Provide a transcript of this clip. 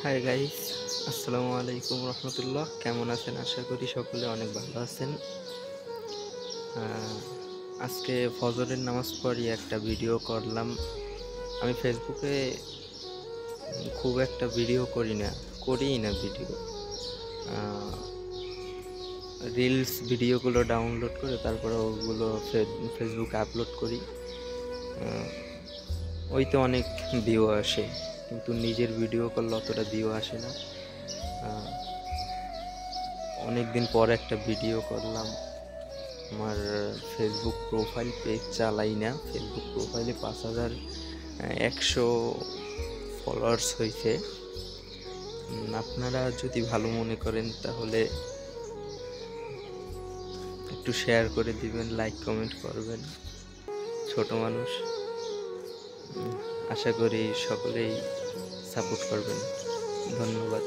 Hi guys, আসসালামু আলাইকুম রহমতুল্লাহ। কেমন আছেন? আশা করি সকলে অনেক ভালো আছেন। আজকে ফজরের নামাজ পড়ি একটা ভিডিও করলাম। আমি ফেসবুকে খুব একটা ভিডিও করিই না ভিডিও। রিলস ভিডিওগুলো ডাউনলোড করে তারপরে ওগুলো ফেসবুকে আপলোড করি। ওইতে অনেক ভিউ আসে, কিন্তু নিজের ভিডিও করলে অতটা ভিউ আসে না। অনেক দিন পর একটা ভিডিও করলাম। আমার ফেসবুক প্রোফাইল পেজ চালাই না, ফেসবুক প্রোফাইলে 5100 ফলোয়ার্স হয়েছে। আপনারা যদি ভালো মনে করেন তাহলে একটু শেয়ার করে দিবেন, লাইক কমেন্ট করবেন। ছোট মানুষ, আশা করি সকলেই সাপোর্ট করবেন। ধন্যবাদ।